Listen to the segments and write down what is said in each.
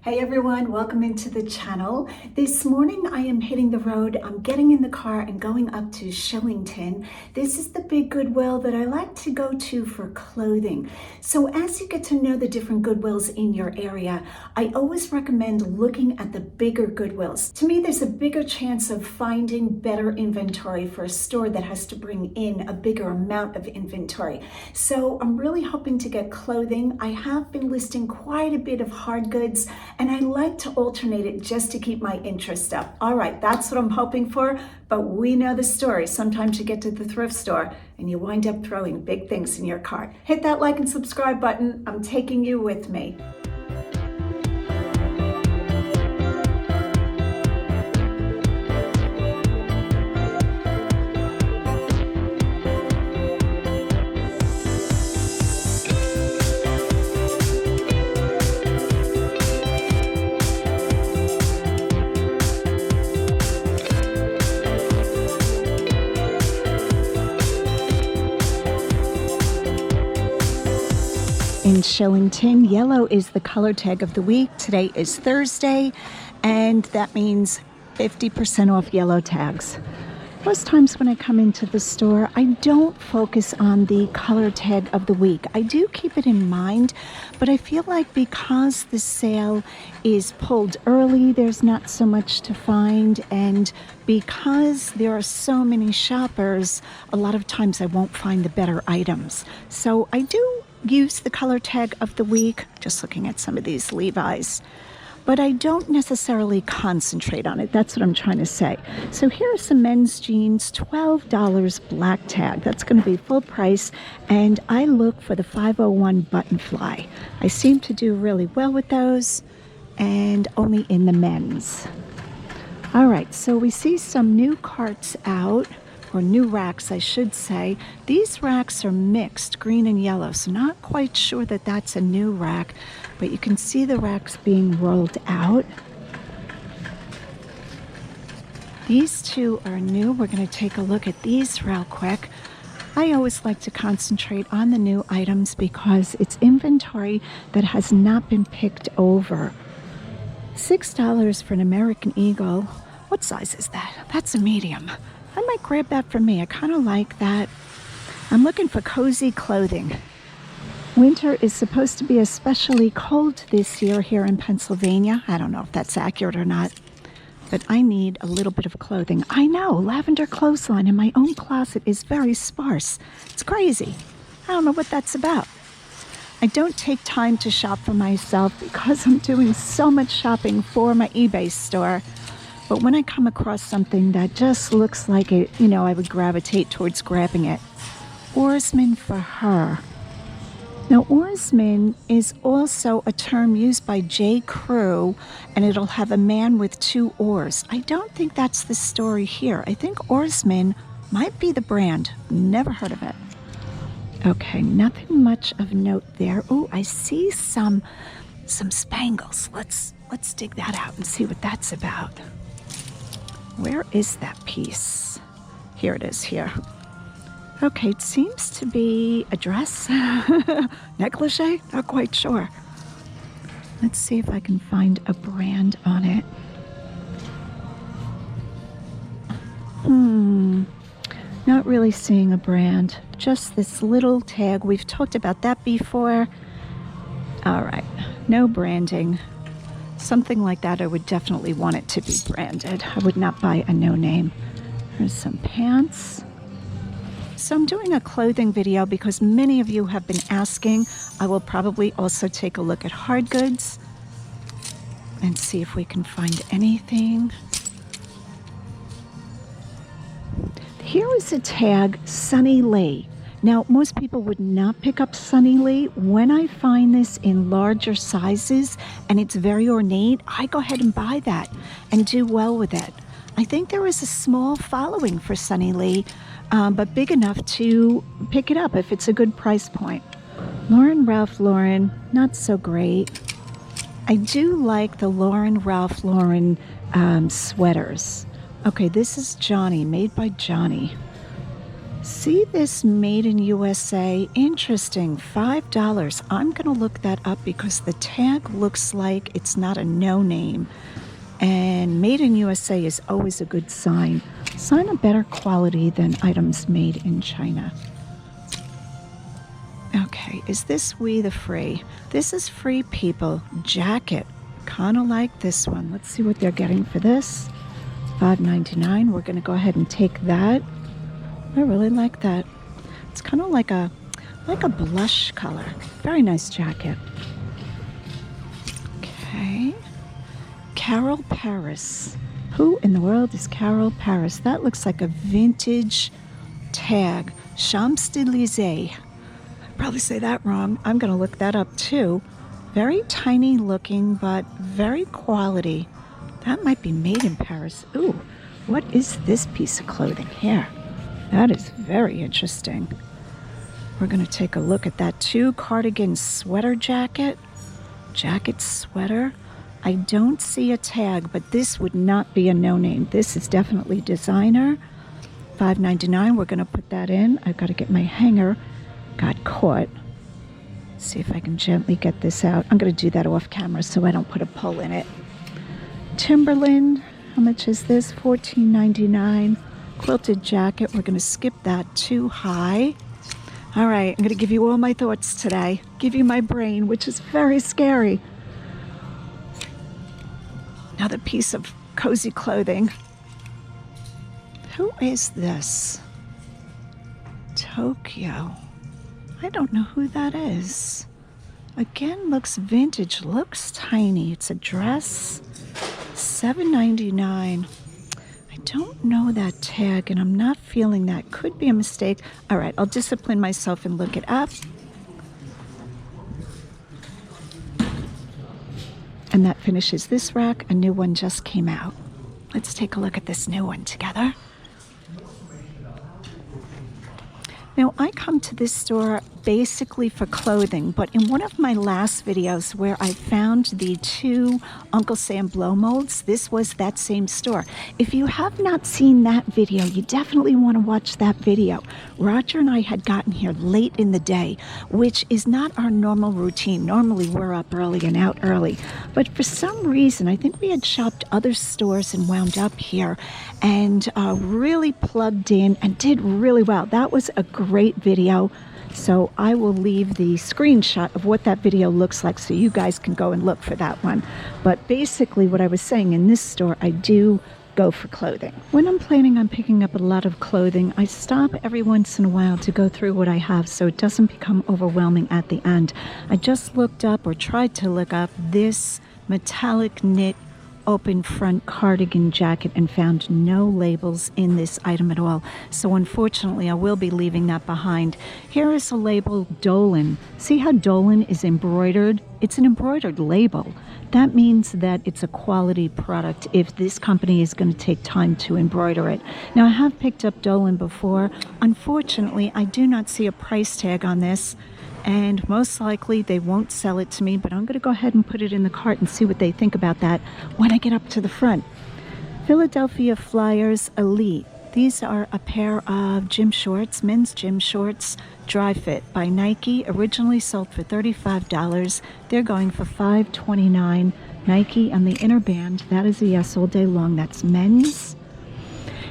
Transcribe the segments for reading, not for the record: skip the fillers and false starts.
Hey everyone, welcome into the channel. This morning I am hitting the road. I'm getting in the car and going up to Shillington. This is the big Goodwill that I like to go to for clothing. So as you get to know the different Goodwills in your area, I always recommend looking at the bigger Goodwills. To me, there's a bigger chance of finding better inventory for a store that has to bring in a bigger amount of inventory. So I'm really hoping to get clothing. I have been listing quite a bit of hard goods, and I like to alternate it just to keep my interest up. All right, that's what I'm hoping for, but we know the story. Sometimes you get to the thrift store and you wind up throwing big things in your cart. Hit that like and subscribe button. I'm taking you with me. In Shillington, yellow is the color tag of the week. Today is Thursday, and that means 50% off yellow tags. Most times when I come into the store, I don't focus on the color tag of the week. I do keep it in mind, but I feel like because the sale is pulled early, there's not so much to find, and because there are so many shoppers, a lot of times I won't find the better items. So I do use the color tag of the week, just looking at some of these Levi's, but I don't necessarily concentrate on it. That's what I'm trying to say. So here are some men's jeans, $12 black tag. That's going to be full price, and I look for the 501 button fly. I seem to do really well with those, and only in the men's. All right, so we see some new carts out, or new racks, I should say. These racks are mixed, green and yellow, so not quite sure that that's a new rack, but you can see the racks being rolled out. These two are new. We're going to take a look at these real quick. I always like to concentrate on the new items because it's inventory that has not been picked over. $6 for an American Eagle. What size is that? That's a medium. I might grab that for me. I kind of like that. I'm looking for cozy clothing. Winter is supposed to be especially cold this year here in Pennsylvania. I don't know if that's accurate or not, but I need a little bit of clothing. I know, Lavenderclothesline in my own closet is very sparse. It's crazy. I don't know what that's about. I don't take time to shop for myself because I'm doing so much shopping for my eBay store. But when I come across something that just looks like it, you know, I would gravitate towards grabbing it. Oarsman for her. Now, oarsman is also a term used by J. Crew, and it'll have a man with two oars. I don't think that's the story here. I think oarsman might be the brand. Never heard of it. Okay, nothing much of note there. Oh, I see some spangles. Let's dig that out and see what that's about. Where is that piece? Here it is, here. Okay, it seems to be a dress, negligee, not quite sure. Let's see if I can find a brand on it. Not really seeing a brand, just this little tag. We've talked about that before. All right, no branding. Something like that, I would definitely want it to be branded. I would not buy a no name. Here's some pants. So I'm doing a clothing video because many of you have been asking. I will probably also take a look at hard goods and see if we can find anything. Here is a tag, Sunny Lee. Now, most people would not pick up Sunny Lee. When I find this in larger sizes and it's very ornate, I go ahead and buy that and do well with it. I think there is a small following for Sunny Lee, but big enough to pick it up if it's a good price point. Ralph Lauren, not so great. I do like the Ralph Lauren sweaters. Okay, this is Johnny, made by Johnny. See this made in USA? Interesting. $5. I'm going to look that up because the tag looks like it's not a no name. And made in USA is always a good sign. Sign of better quality than items made in China. Okay, is this We the Free? This is Free People jacket. Kind of like this one. Let's see what they're getting for this. $5.99. We're going to go ahead and take that. I really like that. It's kind of like a blush color. Very nice jacket. Okay. Carol Paris. Who in the world is Carol Paris? That looks like a vintage tag. Champs-Élysées. I probably say that wrong. I'm going to look that up too. Very tiny looking, but very quality. That might be made in Paris. Ooh, what is this piece of clothing here? That is very interesting. We're going to take a look at that too. Cardigan sweater jacket. Jacket sweater. I don't see a tag, but this would not be a no-name. This is definitely designer. $5.99. We're going to put that in. I've got to get my hanger. Got caught. See if I can gently get this out. I'm going to do that off camera so I don't put a pull in it. Timberland, how much is this? $14.99. Quilted jacket. We're going to skip that. Too high. All right, I'm going to give you all my thoughts today. Give you my brain, which is very scary. Another piece of cozy clothing. Who is this? Tokyo. I don't know who that is. Again, looks vintage, looks tiny. It's a dress. $7.99. I don't know that tag, and I'm not feeling that. Could be a mistake. All right, I'll discipline myself and look it up. And that finishes this rack. A new one just came out. Let's take a look at this new one together. Now, I come to this store basically for clothing, but in one of my last videos where I found the two Uncle Sam blow molds, this was that same store. If you have not seen that video, you definitely want to watch that video. Roger and I had gotten here late in the day, which is not our normal routine. Normally we're up early and out early, but for some reason, I think we had shopped other stores and wound up here and really plugged in and did really well. That was a great video. So I will leave the screenshot of what that video looks like so you guys can go and look for that one. But basically what I was saying, in this store, I do go for clothing. When I'm planning on picking up a lot of clothing, I stop every once in a while to go through what I have so it doesn't become overwhelming at the end. I just looked up, or tried to look up, this metallic knit open front cardigan jacket and found no labels in this item at all. So unfortunately, I will be leaving that behind. Here is a label, Dolan. See how Dolan is embroidered? It's an embroidered label. That means that it's a quality product if this company is going to take time to embroider it. Now, I have picked up Dolan before. Unfortunately, I do not see a price tag on this, and most likely they won't sell it to me, but I'm going to go ahead and put it in the cart and see what they think about that when I get up to the front. Philadelphia Flyers Elite. These are a pair of gym shorts, men's gym shorts, dry fit by Nike, originally sold for $35. They're going for $5.29. Nike on the inner band, that is a yes all day long. That's men's.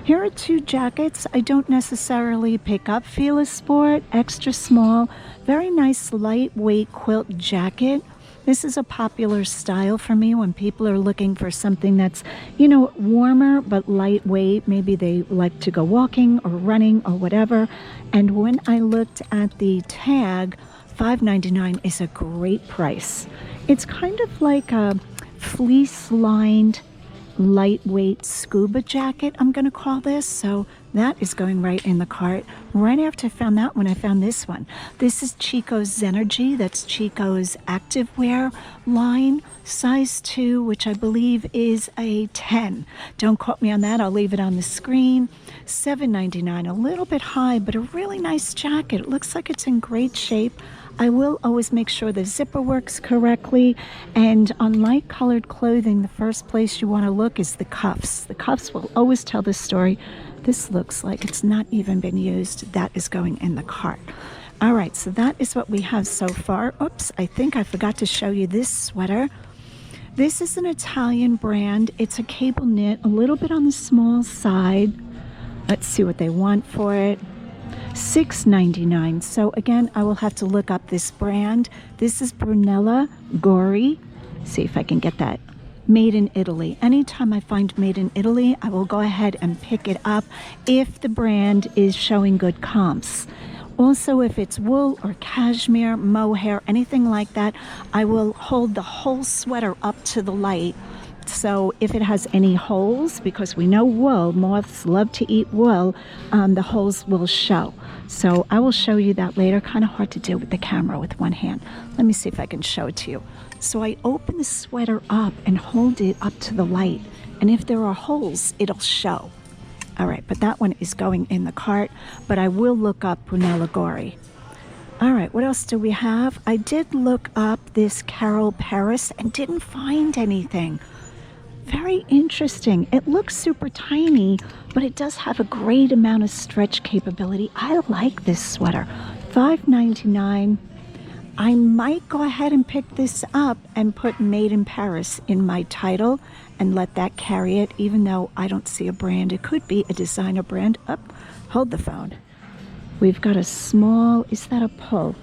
Here are two jackets I don't necessarily pick up. Fila Sport, extra small, very nice lightweight quilt jacket. This is a popular style for me when people are looking for something that's, you know, warmer but lightweight. Maybe they like to go walking or running or whatever. And when I looked at the tag, $5.99 is a great price. It's kind of like a fleece-lined lightweight scuba jacket, I'm going to call this. So that is going right in the cart. Right after I found that one, I found this one. This is Chico's Zenergy. That's Chico's activewear line, size 2, which I believe is a 10. Don't quote me on that. I'll leave it on the screen. $7.99, a little bit high, but a really nice jacket. It looks like it's in great shape. I will always make sure the zipper works correctly, and on light colored clothing, the first place you want to look is the cuffs. The cuffs will always tell the story. This looks like it's not even been used. That is going in the cart. All right, so that is what we have so far. Oops, I think I forgot to show you this sweater. This is an Italian brand. It's a cable knit, a little bit on the small side. Let's see what they want for it. $6.99. So again, I will have to look up this brand. This is Brunella Gori. See if I can get that. Made in Italy. Anytime I find made in Italy, I will go ahead and pick it up if the brand is showing good comps. Also, if it's wool or cashmere, mohair, anything like that, I will hold the whole sweater up to the light. So if it has any holes, because we know wool, moths love to eat wool, the holes will show. So I will show you that later. Kind of hard to do with the camera with one hand. Let me see if I can show it to you. So I open the sweater up and hold it up to the light. And if there are holes, it'll show. All right, but that one is going in the cart, but I will look up Brunella Gori. All right, what else do we have? I did look up this Carol Paris and didn't find anything. Very interesting. It looks super tiny, but it does have a great amount of stretch capability. I like this sweater. $5.99. I might go ahead and pick this up and put Made in Paris in my title and let that carry it, even though I don't see a brand. It could be a designer brand. Up, hold the phone. We've got a small, is that a pull?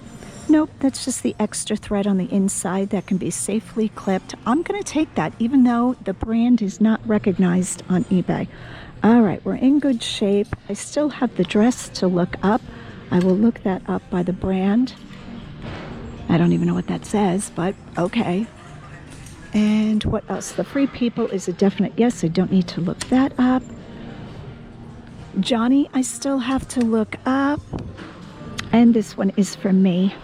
Nope, that's just the extra thread on the inside that can be safely clipped. I'm gonna take that, even though the brand is not recognized on eBay. All right, we're in good shape. I still have the dress to look up. I will look that up by the brand. I don't even know what that says, but okay. And what else? The Free People is a definite yes. I don't need to look that up. Johnny, I still have to look up. And this one is for me,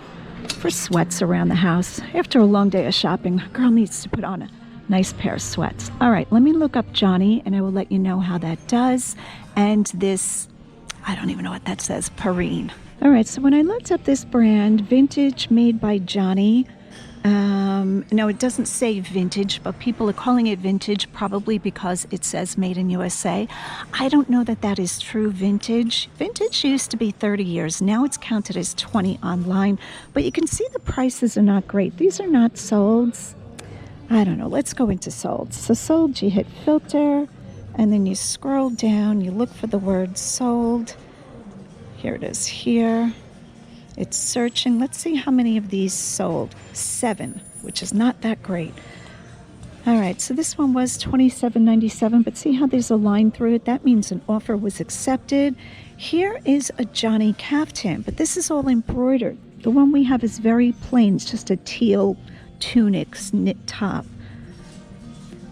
for sweats around the house. After a long day of shopping, a girl needs to put on a nice pair of sweats. All right, let me look up Johnny, and I will let you know how that does. And this, I don't even know what that says, Perrine. All right, so when I looked up this brand, Vintage Made by Johnny, no, it doesn't say vintage, but people are calling it vintage probably because it says made in USA. I don't know that that is true vintage. Vintage used to be 30 years. Now it's counted as 20 online, but you can see the prices are not great. These are not solds. I don't know. Let's go into solds. So sold, you hit filter, and then you scroll down. You look for the word sold. Here it is here. It's searching. Let's see how many of these sold. 7, which is not that great. All right, so this one was $27.97, but see how there's a line through it? That means an offer was accepted. Here is a Johnny caftan, but this is all embroidered. The one we have is very plain. It's just a teal tunic knit top.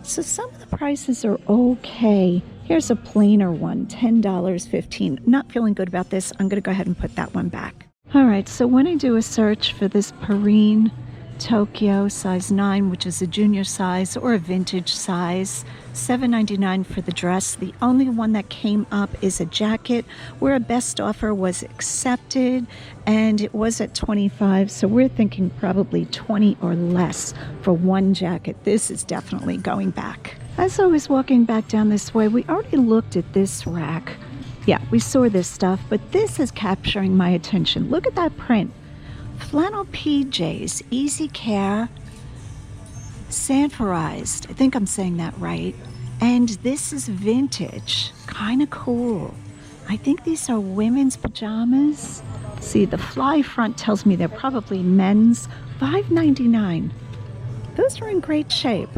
So some of the prices are okay. Here's a plainer one, $10.15. Not feeling good about this. I'm going to go ahead and put that one back. All right, so when I do a search for this Perrine Tokyo size 9, which is a junior size or a vintage size, $7.99 for the dress. The only one that came up is a jacket where a best offer was accepted, and it was at $25, so we're thinking probably $20 or less for one jacket. This is definitely going back. As I was walking back down this way, we already looked at this rack. Yeah, we saw this stuff, but this is capturing my attention. Look at that print. Flannel PJs, easy care, sanforized. I think I'm saying that right. And this is vintage, kind of cool. I think these are women's pajamas. See, the fly front tells me they're probably men's. $5.99. Those are in great shape.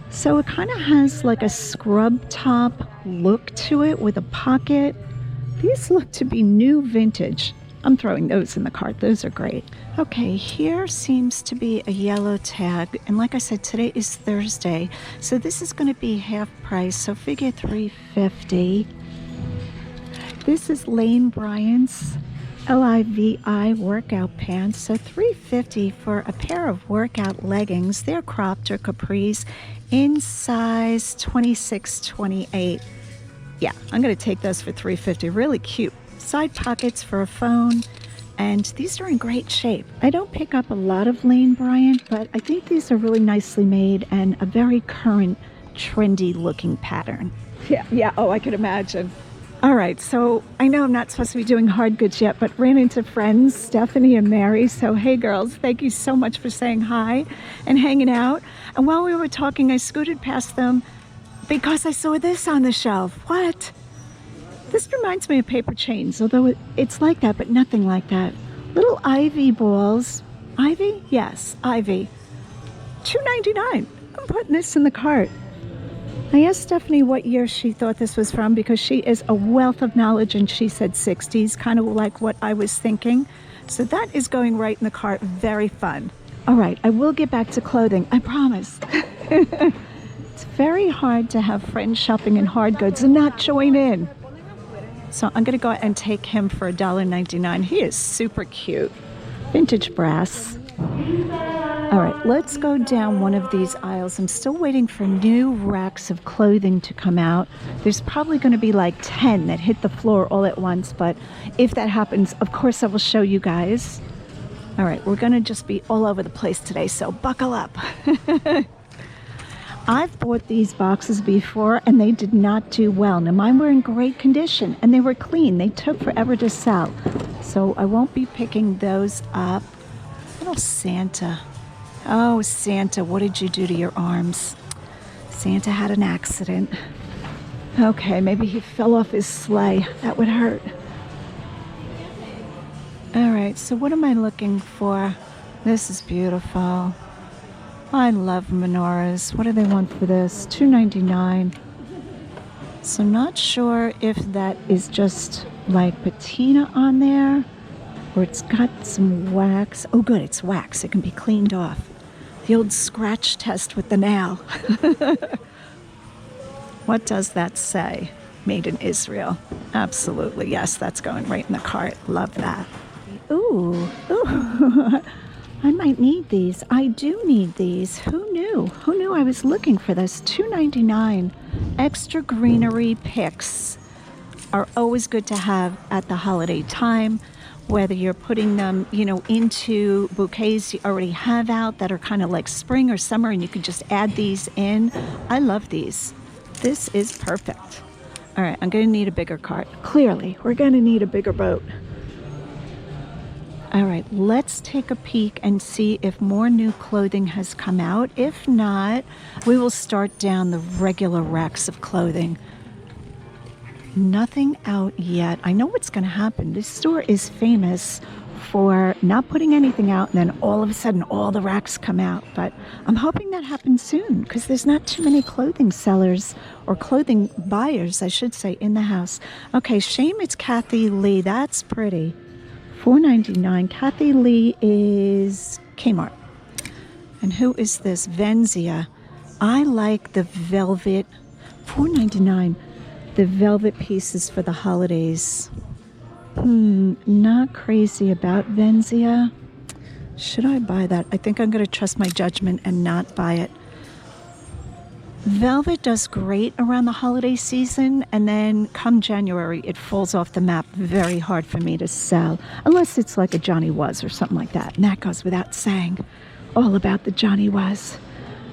So it kind of has like a scrub top look to it with a pocket. These look to be new vintage. I'm throwing those in the cart. Those are great. Okay, here seems to be a yellow tag. And like I said, today is Thursday. So this is going to be half price. So figure $3.50. This is Lane Bryant's Livi workout pants. So $3.50 for a pair of workout leggings. They're cropped or capris in size 26-28. Yeah, I'm going to take those for $3.50. Really cute. Side pockets for a phone, and these are in great shape. I don't pick up a lot of Lane Bryant, but I think these are really nicely made and a very current, trendy looking pattern. Yeah, oh, I could imagine. All right, so I know I'm not supposed to be doing hard goods yet, but ran into friends, Stephanie and Mary. So, hey girls, thank you so much for saying hi and hanging out. And while we were talking, I scooted past them because I saw this on the shelf. What? This reminds me of paper chains, although it's like that, but nothing like that. Little ivy balls. Ivy? Yes, ivy. $2.99. I'm putting this in the cart. I asked Stephanie what year she thought this was from because she is a wealth of knowledge, and she said 60s, kind of like what I was thinking. So that is going right in the cart. Very fun. All right, I will get back to clothing. I promise. It's very hard to have friends shopping in hard goods and not join in. So I'm going to go and take him for $1.99. He is super cute. Vintage brass. All right, let's go down one of these aisles. I'm still waiting for new racks of clothing to come out. There's probably going to be like 10 that hit the floor all at once, but if that happens, of course I will show you guys. All right, we're going to just be all over the place today, so buckle up. I've bought these boxes before and they did not do well. Now mine were in great condition and they were clean. They took forever to sell, so I won't be picking those up. Little Santa. Oh, Santa, what did you do to your arms? Santa had an accident. Okay, maybe he fell off his sleigh. That would hurt. All right, so what am I looking for? This is beautiful. I love menorahs. What do they want for this? $2.99. So not sure if that is just like patina on there, or it's got some wax. Oh good, it's wax. It can be cleaned off. The old scratch test with the nail. What does that say? Made in Israel. Absolutely, yes, that's going right in the cart. Love that. Ooh, ooh. I might need these. I do need these. Who knew? Who knew I was looking for this? $2.99. Extra greenery picks are always good to have at the holiday time. Whether you're putting them, you know, into bouquets you already have out that are kind of like spring or summer, and you can just add these in. I love these. This is perfect. All right, I'm going to need a bigger cart. Clearly, we're going to need a bigger boat. All right, let's take a peek and see if more new clothing has come out. If not, we will start down the regular racks of clothing. Nothing out yet. I know what's going to happen. This store is famous for not putting anything out, and then all of a sudden all the racks come out. But I'm hoping that happens soon because there's not too many clothing sellers or clothing buyers, I should say, in the house. Okay, shame it's Kathy Lee. That's pretty. $4.99. Kathy Lee is Kmart. And who is this? Venzia. I like the velvet. $4.99. The velvet pieces for the holidays. Not crazy about Venzia. Should I buy that? I think I'm going to trust my judgment and not buy it. Velvet does great around the holiday season, and then come January, it falls off the map. Very hard for me to sell, unless it's like a Johnny Was or something like that. And that goes without saying. All about the Johnny Was.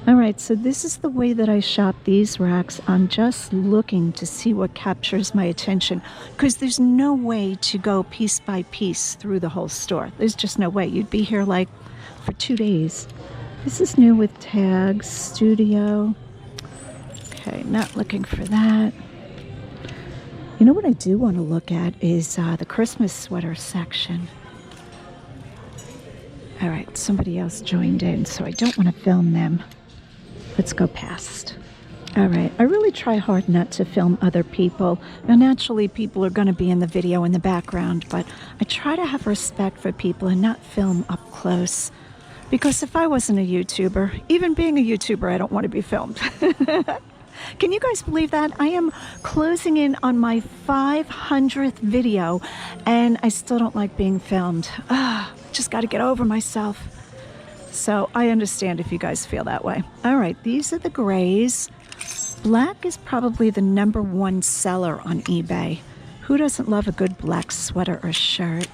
All right, so this is the way that I shop these racks. I'm just looking to see what captures my attention, because there's no way to go piece by piece through the whole store. There's just no way. You'd be here like for 2 days. This is new with tags, studio. Okay, not looking for that. You know what I do want to look at is the Christmas sweater section. All right, somebody else joined in, so I don't want to film them. Let's go past. All right, I really try hard not to film other people. Now, naturally, people are going to be in the video in the background, but I try to have respect for people and not film up close. Because if I wasn't a YouTuber, even being a YouTuber, I don't want to be filmed. Can you guys believe that? I am closing in on my 500th video, and I still don't like being filmed. Just got to get over myself. So I understand if you guys feel that way. All right, these are the grays. Black is probably the #1 seller on eBay. Who doesn't love a good black sweater or shirt?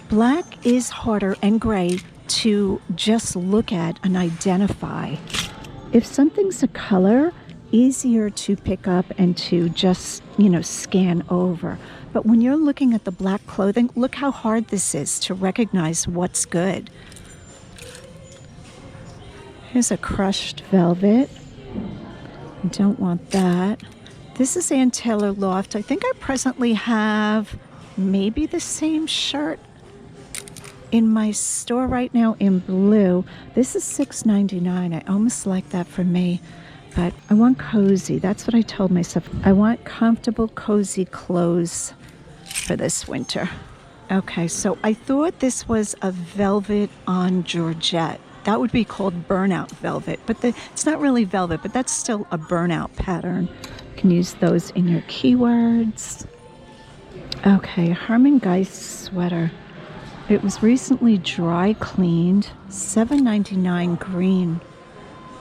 Black is harder, and gray, to just look at and identify. If something's a color, easier to pick up and to just, scan over. But when you're looking at the black clothing, look how hard this is to recognize what's good. Here's a crushed velvet. I don't want that. This is Ann Taylor Loft. I think I presently have maybe the same shirt in my store right now in blue. This is $6.99. I almost like that for me, but I want cozy. That's what I told myself. I want comfortable, cozy clothes for this winter. Okay, so I thought this was a velvet on Georgette. That would be called burnout velvet, but it's not really velvet, but that's still a burnout pattern. You can use those in your keywords. Okay, Herman Geist sweater. It was recently dry cleaned, $7.99 green.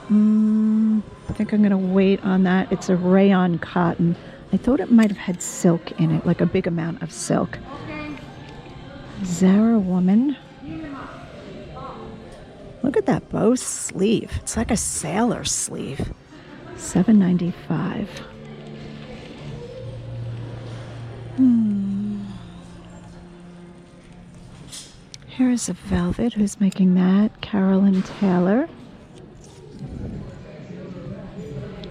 I think I'm going to wait on that. It's a rayon cotton. I thought it might have had silk in it, like a big amount of silk. Zara woman. Look at that bow sleeve. It's like a sailor sleeve. $7.95. Here's a velvet. Who's making that? Carolyn Taylor.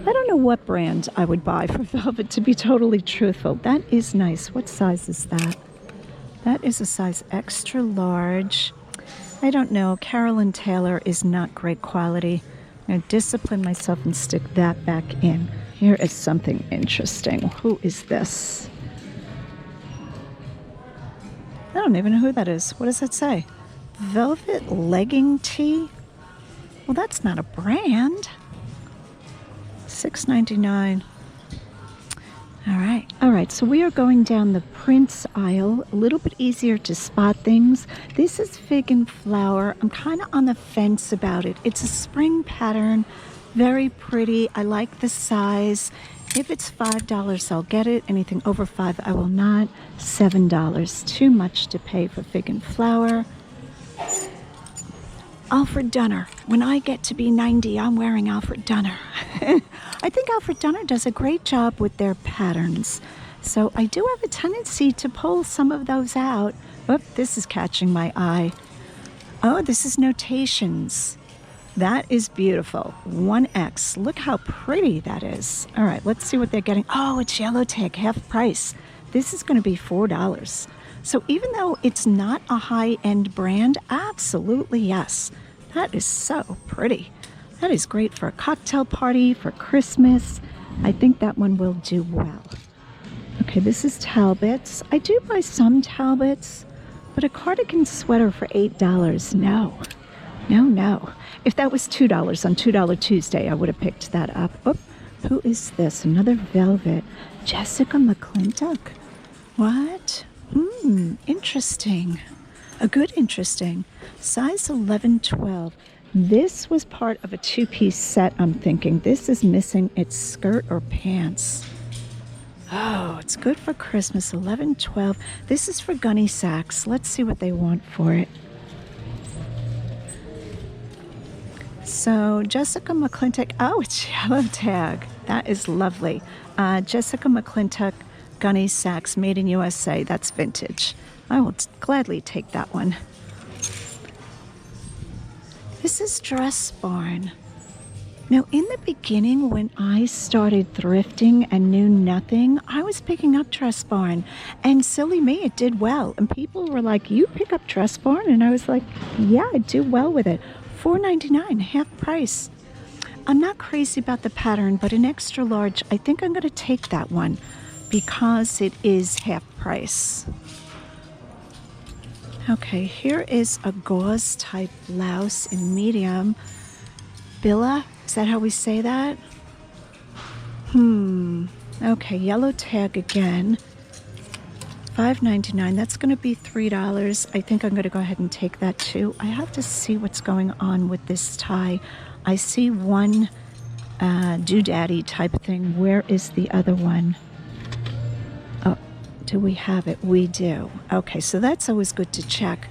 I don't know what brand I would buy for velvet, to be totally truthful. That is nice. What size is that? That is a size extra large. I don't know. Carolyn Taylor is not great quality. I'm going to discipline myself and stick that back in. Here is something interesting. Who is this? I don't even know who that is. What does that say? Velvet legging tee? Well, that's not a brand. $6.99. All right, so we are going down the prints aisle. A little bit easier to spot things. This is Fig and Flower. I'm kind of on the fence about it. It's a spring pattern, very pretty. I like the size. If it's $5, I'll get it. Anything over $5, I will not. $7, too much to pay for Fig and Flower. Alfred Dunner. When I get to be 90, I'm wearing Alfred Dunner. I think Alfred Dunner does a great job with their patterns. So I do have a tendency to pull some of those out. Oop, this is catching my eye. Oh, this is Notations. That is beautiful. 1X. Look how pretty that is. All right, let's see what they're getting. Oh, it's yellow tag, half price. This is going to be $4. So even though it's not a high-end brand, absolutely yes. That is so pretty. That is great for a cocktail party, for Christmas. I think that one will do well. Okay, this is Talbot's. I do buy some Talbot's, but a cardigan sweater for $8, no. No. If that was $2 on $2 Tuesday, I would have picked that up. Oh, who is this? Another velvet. Jessica McClintock. What? Interesting. A good interesting. Size 11, 12. This was part of a two-piece set, I'm thinking. This is missing its skirt or pants. Oh, it's good for Christmas. 11, 12. This is for Gunny Sacks. Let's see what they want for it. So Jessica McClintock, oh, it's yellow tag. That is lovely. Jessica McClintock, Gunny Sacks, made in USA. That's vintage. I will gladly take that one. This is Dress Barn. Now, in the beginning, when I started thrifting and knew nothing, I was picking up Dress Barn. And silly me, it did well. And people were like, you pick up Dress Barn? And I was like, yeah, I do well with it. $4.99, half price. I'm not crazy about the pattern, but an extra large, I think I'm going to take that one because it is half price. Okay, here is a gauze type blouse in medium. Billa, is that how we say that? Okay, yellow tag again. $5.99. That's going to be $3. I think I'm going to go ahead and take that too. I have to see what's going on with this tie. I see one doodaddy type thing. Where is the other one? Oh, do we have it? We do. Okay, so that's always good to check.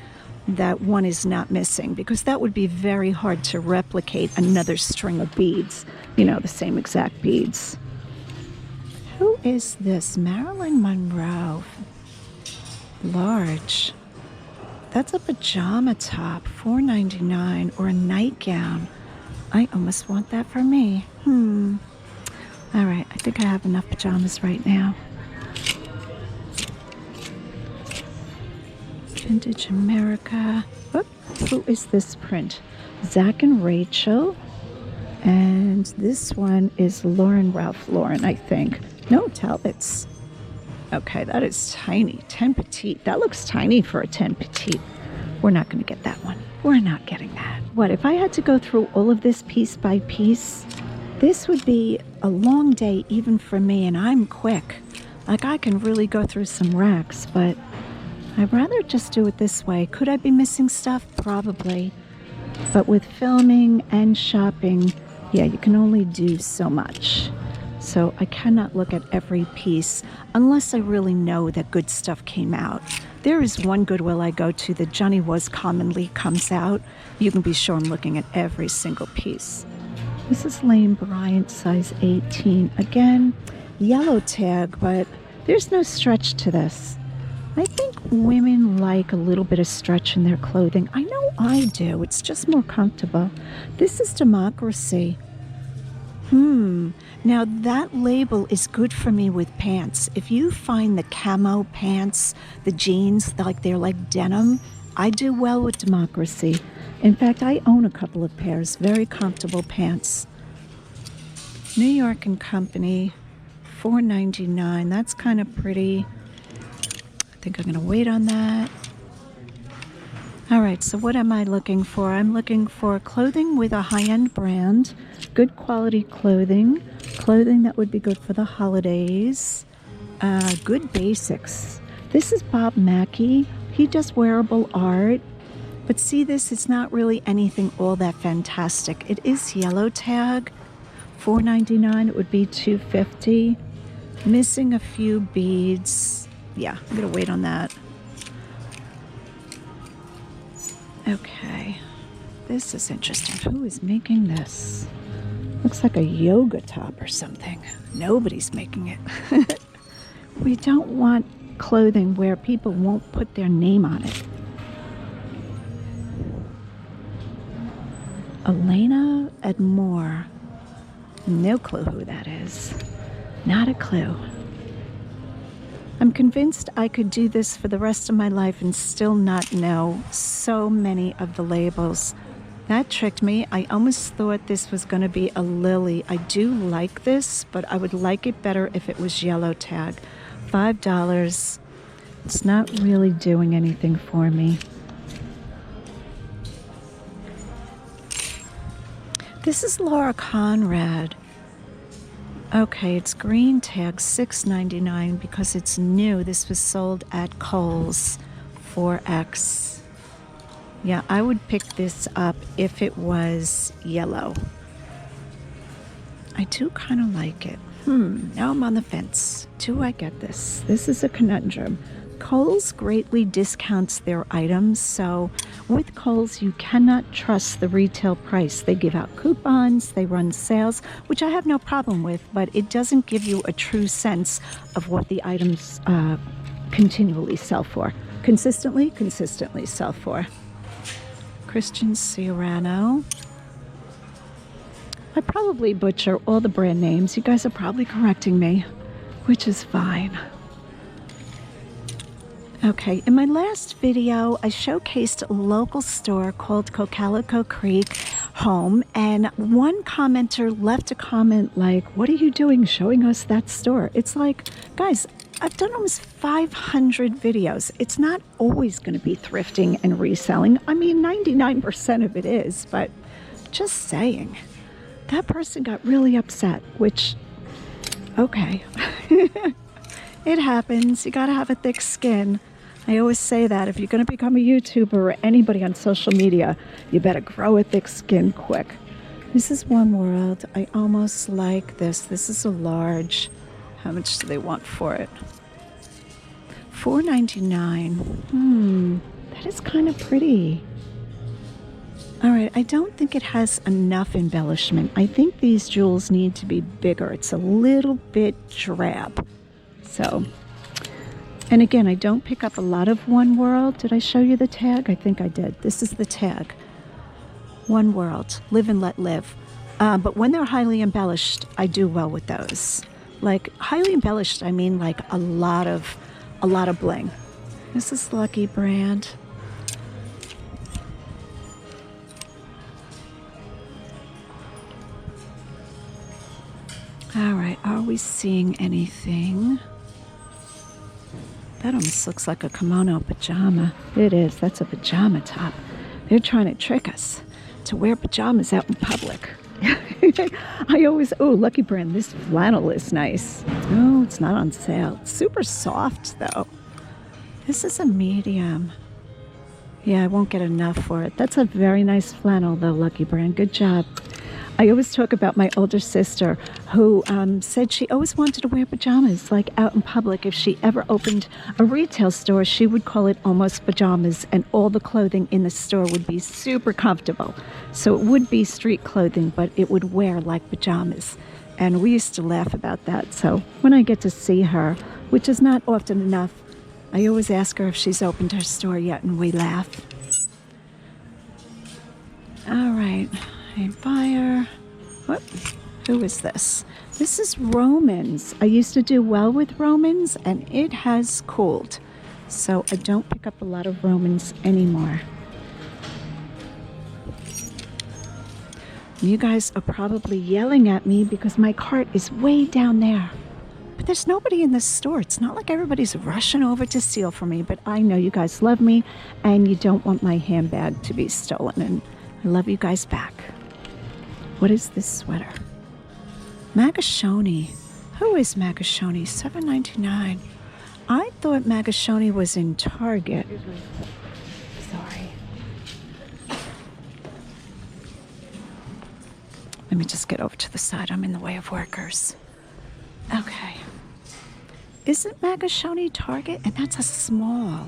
that one is not missing, because that would be very hard to replicate another string of beads, you know, the same exact beads. Who is this? Marilyn Monroe. Large. That's a pajama top, $4.99, or a nightgown. I almost want that for me. All right, I think I have enough pajamas right now. Vintage America. Oh, who is this print? Zach and Rachel. And this one is Lauren Ralph Lauren, I think. No, Talbot's. Okay, that is tiny. 10 petite. That looks tiny for a 10 petite. We're not going to get that one. We're not getting that. What, if I had to go through all of this piece by piece, this would be a long day even for me, and I'm quick. Like, I can really go through some racks, but I'd rather just do it this way. Could I be missing stuff? Probably. But with filming and shopping, yeah, you can only do so much. So I cannot look at every piece unless I really know that good stuff came out. There is one Goodwill I go to that Johnny Was commonly comes out. You can be sure I'm looking at every single piece. This is Lane Bryant, size 18. Again, yellow tag, but there's no stretch to this. I think women like a little bit of stretch in their clothing. I know I do. It's just more comfortable. This is Democracy. Now that label is good for me with pants. If you find the camo pants, the jeans, they're like denim, I do well with Democracy. In fact, I own a couple of pairs, very comfortable pants. New York and Company, $4.99. That's kind of pretty. I think I'm going to wait on that. All right, so what am I looking for? I'm looking for clothing with a high-end brand, good quality clothing, clothing that would be good for the holidays, good basics. This is Bob Mackey. He does wearable art, but see this, it's not really anything all that fantastic. It is yellow tag, $4.99. It would be $2.50. Missing a few beads. Yeah, I'm gonna wait on that. Okay, this is interesting. Who is making this? Looks like a yoga top or something. Nobody's making it. We don't want clothing where people won't put their name on it. Elena Edmore. No clue who that is. Not a clue. I'm convinced I could do this for the rest of my life and still not know so many of the labels. That tricked me. I almost thought this was going to be a lily. I do like this, but I would like it better if it was yellow tag. $5. It's not really doing anything for me. This is Laura Conrad. Okay, it's green tag, $6.99 because it's new. This was sold at Kohl's, 4X. Yeah, I would pick this up if it was yellow. I do kind of like it. Now I'm on the fence. Do I get this? This is a conundrum. Kohl's greatly discounts their items, so with Kohl's you cannot trust the retail price. They give out coupons, they run sales, which I have no problem with, but it doesn't give you a true sense of what the items continually sell for. Consistently sell for. Christian Sirano. I probably butcher all the brand names. You guys are probably correcting me, which is fine. Okay, in my last video, I showcased a local store called Cocalico Creek Home, and one commenter left a comment like, "What are you doing showing us that store?" It's like, guys, I've done almost 500 videos. It's not always going to be thrifting and reselling. I mean, 99% of it is, but just saying. That person got really upset, which, okay. It happens. You gotta have a thick skin. I always say that if you're gonna become a YouTuber or anybody on social media, you better grow a thick skin quick. This is One World. I almost like this. This is a large. How much do they want for it? $4.99. That is kind of pretty. All right, I don't think it has enough embellishment. I think these jewels need to be bigger. It's a little bit drab. So, and again, I don't pick up a lot of One World. Did I show you the tag? I think I did. This is the tag. One World, live and let live. But when they're highly embellished, I do well with those. Like highly embellished, I mean like a lot of bling. This is Lucky brand. All right, are we seeing anything? That almost looks like a kimono pajama. It is, that's a pajama top. They're trying to trick us to wear pajamas out in public. I always, oh, Lucky brand, this flannel is nice. Oh, it's not on sale. It's super soft though. This is a medium. Yeah, I won't get enough for it. That's a very nice flannel though, Lucky brand. Good job. I always talk about my older sister who said she always wanted to wear pajamas like out in public. If she ever opened a retail store, she would call it almost pajamas, and all the clothing in the store would be super comfortable. So it would be street clothing, but it would wear like pajamas. And we used to laugh about that. So when I get to see her, which is not often enough, I always ask her if she's opened her store yet, and we laugh. All right. A buyer. What? Who is this? This is Romans. I used to do well with Romans, and it has cooled. So I don't pick up a lot of Romans anymore. You guys are probably yelling at me because my cart is way down there. But there's nobody in this store. It's not like everybody's rushing over to steal from me, but I know you guys love me, and you don't want my handbag to be stolen, and I love you guys back. What is this sweater? Magashoni. Who is Magashoni? $7.99. I thought Magashoni was in Target. Sorry. Let me just get over to the side. I'm in the way of workers. Okay. Isn't Magashoni Target? And that's a small.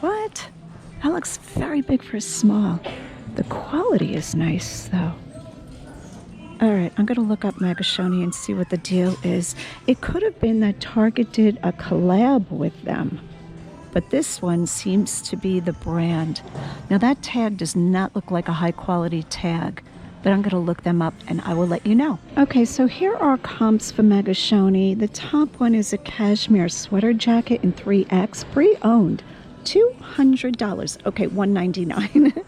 What? That looks very big for a small. The quality is nice, though. All right, I'm going to look up Magashoni and see what the deal is. It could have been that Target did a collab with them, but this one seems to be the brand. Now, that tag does not look like a high-quality tag, but I'm going to look them up, and I will let you know. Okay, so here are comps for Magashoni. The top one is a cashmere sweater jacket in 3X, pre-owned, $200. Okay, $199.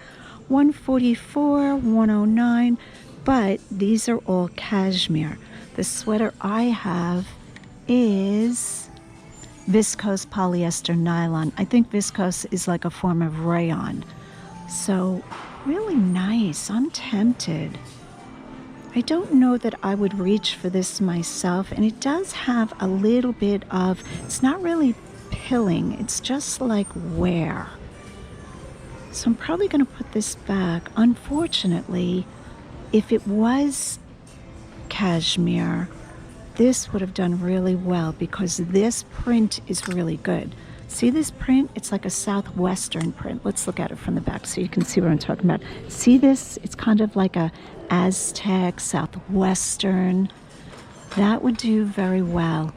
$144, $109. But these are all cashmere. The sweater I have is viscose polyester nylon. I think viscose is like a form of rayon. So really nice. I'm tempted. I don't know that I would reach for this myself. And it does have a little bit of, it's not really pilling. It's just like wear. So I'm probably going to put this back. Unfortunately, if it was cashmere, this would have done really well because this print is really good. See this print? It's like a southwestern print. Let's look at it from the back so you can see what I'm talking about. See this? It's kind of like a Aztec, southwestern. That would do very well.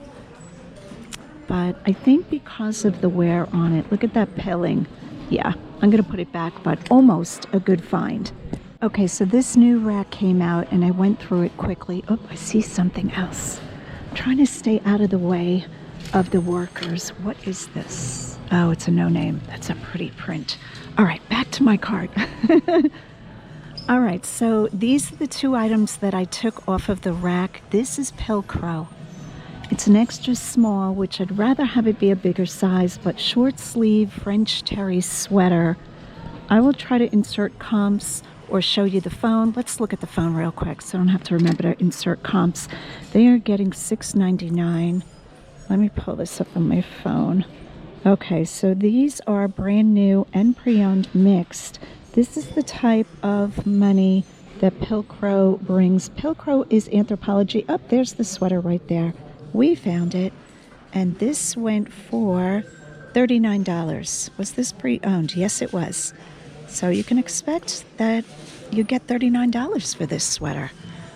But I think because of the wear on it, look at that pilling. Yeah, I'm going to put it back, but almost a good find. Okay, so this new rack came out and I went through it quickly. Oh, I see something else. I'm trying to stay out of the way of the workers. What is this? Oh, it's a no name. That's a pretty print. All right, back to my cart. All right, so these are the two items that I took off of the rack. This is Pilcrow. It's an extra small, which I'd rather have it be a bigger size, but short sleeve French terry sweater. I will try to insert comps or show you the phone. Let's look at the phone real quick so I don't have to remember to insert comps. They are getting $6.99. Let me pull this up on my phone. Okay, so these are brand new and pre-owned mixed. This is the type of money that Pilcrow brings. Pilcrow is Anthropology. Oh, there's the sweater right there. We found it. And this went for $39. Was this pre-owned? Yes, it was. So you can expect that you get $39 for this sweater.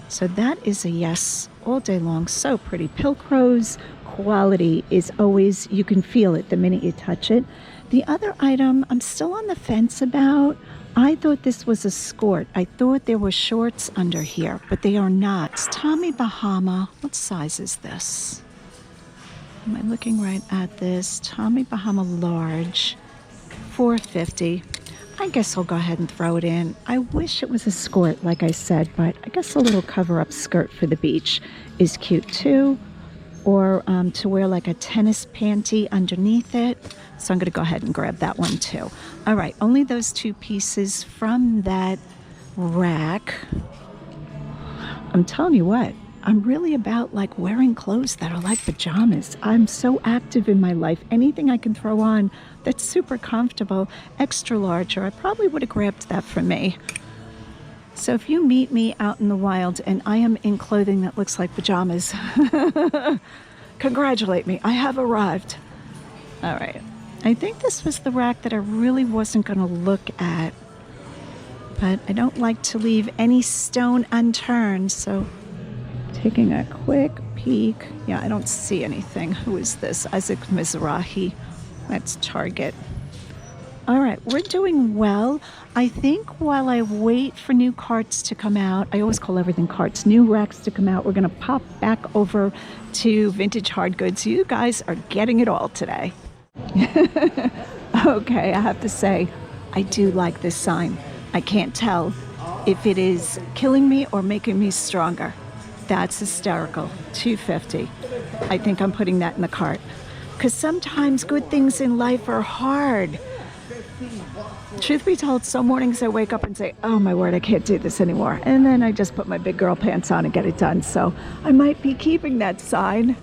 So that is a yes all day long. So pretty. Pilcrow's quality is always, you can feel it the minute you touch it. The other item I'm still on the fence about. I thought this was a skirt. I thought there were shorts under here, but they are not. It's Tommy Bahama. What size is this? Am I looking right at this? Tommy Bahama large, $4.50. I guess I'll go ahead and throw it in. I wish it was a skirt, like I said, but I guess a little cover-up skirt for the beach is cute too. Or to wear like a tennis panty underneath it. So I'm going to go ahead and grab that one too. All right, only those two pieces from that rack. I'm telling you what, I'm really about like wearing clothes that are like pajamas. I'm so active in my life. Anything I can throw on that's super comfortable, extra large, or I probably would have grabbed that for me. So if you meet me out in the wild and I am in clothing that looks like pajamas, congratulate me, I have arrived. All right, I think this was the rack that I really wasn't going to look at, but I don't like to leave any stone unturned, so taking a quick peek. Yeah, I don't see anything. Who is this? Isaac Mizrahi. That's Target. All right, we're doing well. I think while I wait for new carts to come out, I always call everything carts, new racks to come out, we're going to pop back over to Vintage Hard Goods. You guys are getting it all today. Okay, I have to say, I do like this sign. I can't tell if it is killing me or making me stronger. That's hysterical. $2.50. I think I'm putting that in the cart. Because sometimes good things in life are hard. Truth be told, some mornings I wake up and say, oh my word, I can't do this anymore. And then I just put my big girl pants on and get it done. So I might be keeping that sign.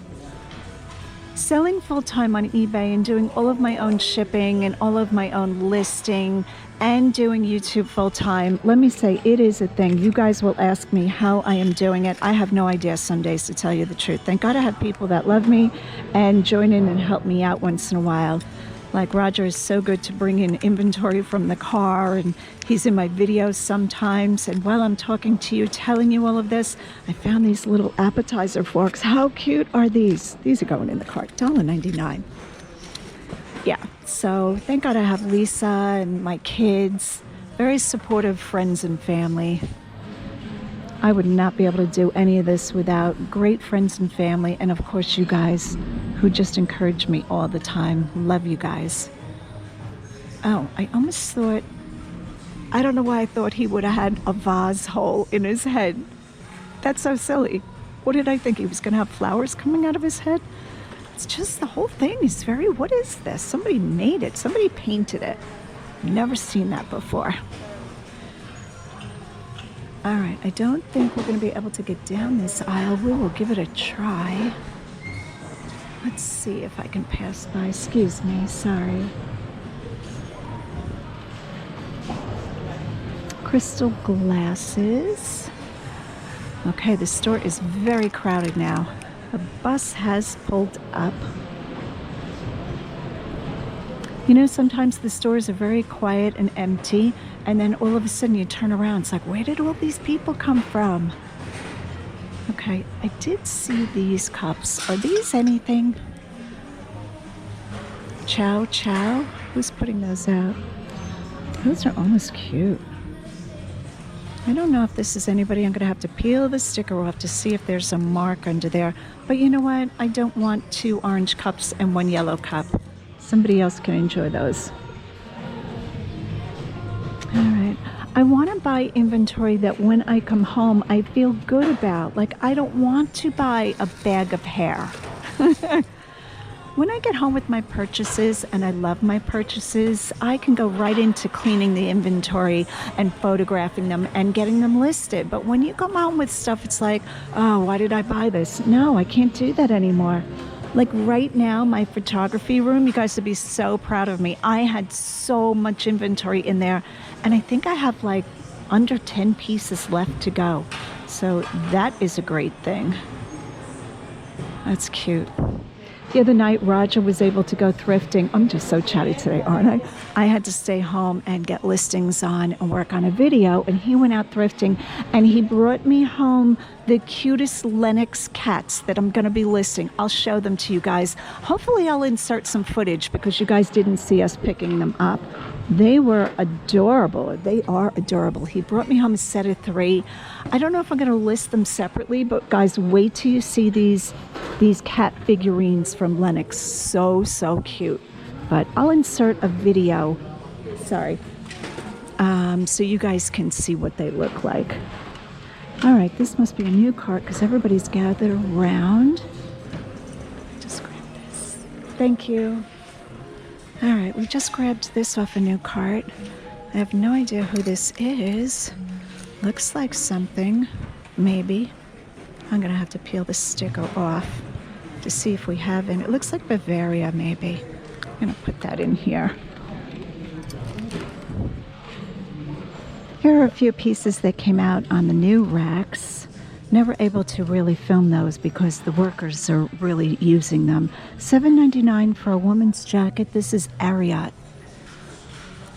Selling full-time on eBay and doing all of my own shipping and all of my own listing and doing YouTube full-time, let me say, it is a thing. You guys will ask me how I am doing it. I have no idea some days, to tell you the truth. Thank God I have people that love me and join in and help me out once in a while. Like Roger is so good to bring in inventory from the car, and he's in my videos sometimes. And while I'm talking to you, telling you all of this, I found these little appetizer forks. How cute are these? These are going in the cart, $1.99. Yeah, so thank God I have Lisa and my kids, very supportive friends and family. I would not be able to do any of this without great friends and family, and of course you guys who just encourage me all the time. Love you guys. Oh, I almost thought, I don't know why I thought he would have had a vase hole in his head. That's so silly. What did I think? He was going to have flowers coming out of his head? It's just the whole thing is very, what is this? Somebody made it. Somebody painted it. Never seen that before. All right, I don't think we're going to be able to get down this aisle. We will give it a try. Let's see if I can pass by. Excuse me, sorry. Crystal glasses. Okay, the store is very crowded now. The bus has pulled up. You know, sometimes the stores are very quiet and empty, and then all of a sudden you turn around. It's like, where did all these people come from? Okay, I did see these cups. Are these anything? Chow Chow? Who's putting those out? Those are almost cute. I don't know if this is anybody. I'm going to have to peel the sticker off to see if there's a mark under there. But you know what? I don't want 2 orange cups and 1 yellow cup. Somebody else can enjoy those. All right. I want to buy inventory that when I come home, I feel good about. Like, I don't want to buy a bag of hair. When I get home with my purchases, and I love my purchases, I can go right into cleaning the inventory and photographing them and getting them listed. But when you come home with stuff, it's like, oh, why did I buy this? No, I can't do that anymore. Like right now, my photography room, you guys would be so proud of me. I had so much inventory in there, and I think I have like under 10 pieces left to go. So that is a great thing. That's cute. The other night, Roger was able to go thrifting. I'm just so chatty today, aren't I? I had to stay home and get listings on and work on a video, and he went out thrifting, and he brought me home the cutest Lennox cats that I'm going to be listing. I'll show them to you guys. Hopefully, I'll insert some footage because you guys didn't see us picking them up. They were adorable. They are adorable. He brought me home a set of 3. I don't know if I'm going to list them separately, but guys, wait till you see these cat figurines from Lennox. So cute. But I'll insert a video, sorry, so you guys can see what they look like. All right, this must be a new cart because everybody's gathered around. Just grab this. Thank you. All right, we just grabbed this off a new cart. I have no idea who this is. Looks like something, maybe. I'm gonna have to peel the sticker off to see if we have any. It looks like Bavaria, maybe. I'm gonna put that in here. Here are a few pieces that came out on the new racks. Never able to really film those because the workers are really using them. $7.99 for a woman's jacket. This is Ariat.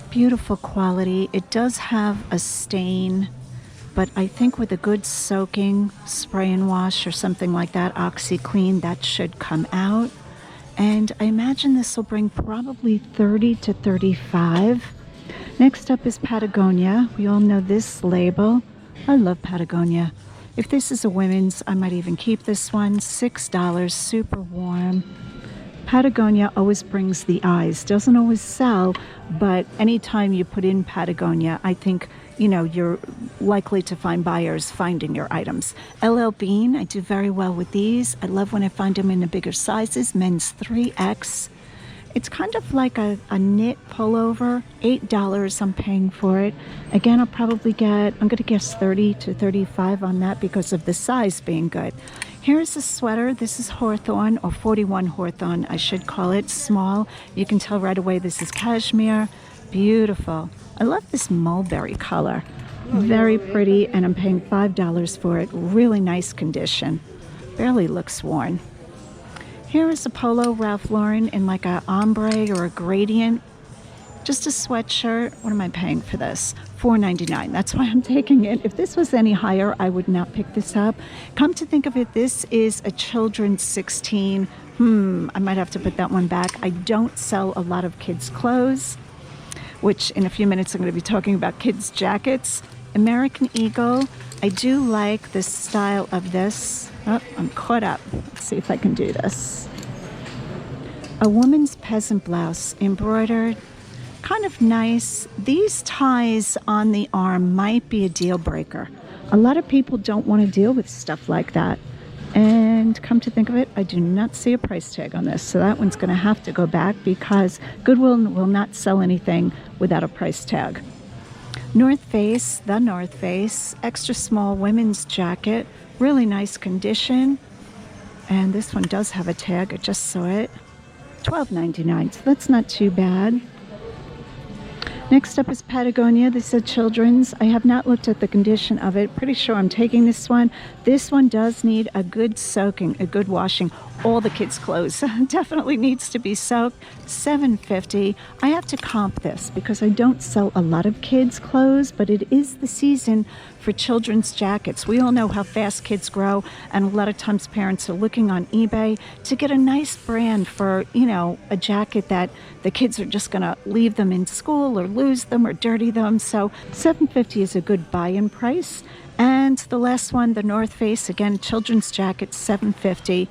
Beautiful quality. It does have a stain, but I think with a good soaking spray and wash or something like that, OxyClean, that should come out. And I imagine this will bring probably 30 to 35. Next up is Patagonia. We all know this label. I love Patagonia. If this is a women's, I might even keep this one. $6, super warm. Patagonia always brings the eyes. Doesn't always sell, but anytime you put in Patagonia, I think, you know, you're likely to find buyers finding your items. LL Bean, I do very well with these. I love when I find them in the bigger sizes. Men's 3X. It's kind of like a knit pullover. $8 I'm paying for it. Again, I'll probably get, I'm going to guess 30 to 35 on that because of the size being good. Here's a sweater. This is Hawthorne, or 41 Hawthorne, I should call it. Small. You can tell right away this is cashmere. Beautiful. I love this mulberry color. Very pretty, and I'm paying $5 for it. Really nice condition. Barely looks worn. Here is a polo Ralph Lauren in like a ombre or a gradient. Just a sweatshirt. What am I paying for this? $4.99. That's why I'm taking it. If this was any higher, I would not pick this up. Come to think of it, this is a children's 16. I might have to put that one back. I don't sell a lot of kids' clothes, which in a few minutes I'm going to be talking about kids' jackets. American Eagle. I do like the style of this. Oh, I'm caught up. Let's see if I can do this. A woman's peasant blouse, embroidered, kind of nice. These ties on the arm might be a deal breaker. A lot of people don't want to deal with stuff like that. And come to think of it, I do not see a price tag on this. So that one's going to have to go back because Goodwill will not sell anything without a price tag. North Face, the North Face, extra small women's jacket. Really nice condition. And this one does have a tag. I just saw it. $12.99, so that's not too bad. Next up is Patagonia. This is a children's. I have not looked at the condition of it. Pretty sure I'm taking this one. This one does need a good soaking, a good washing. All the kids' clothes definitely needs to be soaked. $7.50. I have to comp this because I don't sell a lot of kids' clothes, but it is the season for children's jackets. We all know how fast kids grow, and a lot of times parents are looking on eBay to get a nice brand for, you know, a jacket that the kids are just going to leave them in school or lose them or dirty them. So $7.50 is a good buy-in price. And the last one, the North Face, again, children's jacket, $7.50.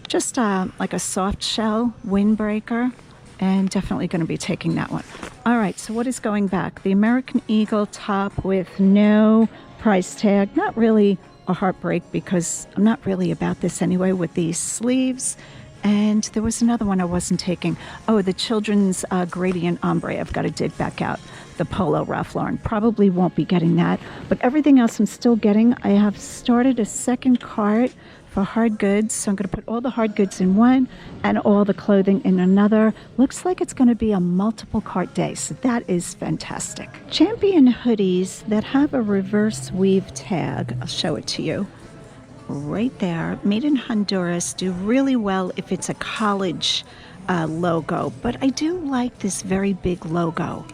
Just like a soft shell windbreaker, and definitely going to be taking that one. All right, so what is going back? The American Eagle top with no price tag. Not really a heartbreak because I'm not really about this anyway with these sleeves. And there was another one I wasn't taking. Oh, the children's gradient ombre. I've got to dig back out. The polo Ralph Lauren. Probably won't be getting that, but everything else I'm still getting. I have started a second cart for hard goods, so I'm going to put all the hard goods in one and all the clothing in another. Looks like it's going to be a multiple cart day, so that is fantastic. Champion hoodies that have a reverse weave tag. I'll show it to you. right there. Made in Honduras. Do really well if it's a college logo, but I do like this very big logo.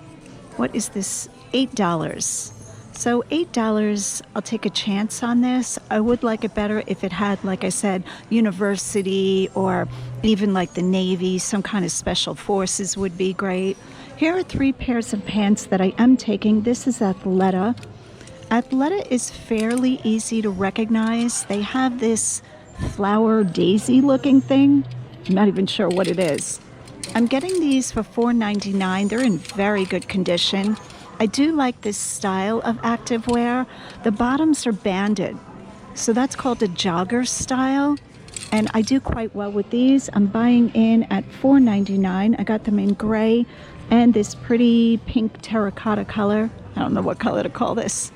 What is this? $8. So $8, I'll take a chance on this. I would like it better if it had, like I said, university or even like the Navy, some kind of special forces would be great. Here are 3 pairs of pants that I am taking. This is Athleta. Athleta is fairly easy to recognize. They have this flower daisy looking thing. I'm not even sure what it is. I'm getting these for $4.99. They're in very good condition. I do like this style of activewear. The bottoms are banded, so that's called a jogger style, and I do quite well with these. I'm buying in at $4.99. I got them in gray and this pretty pink terracotta color. I don't know what color to call this.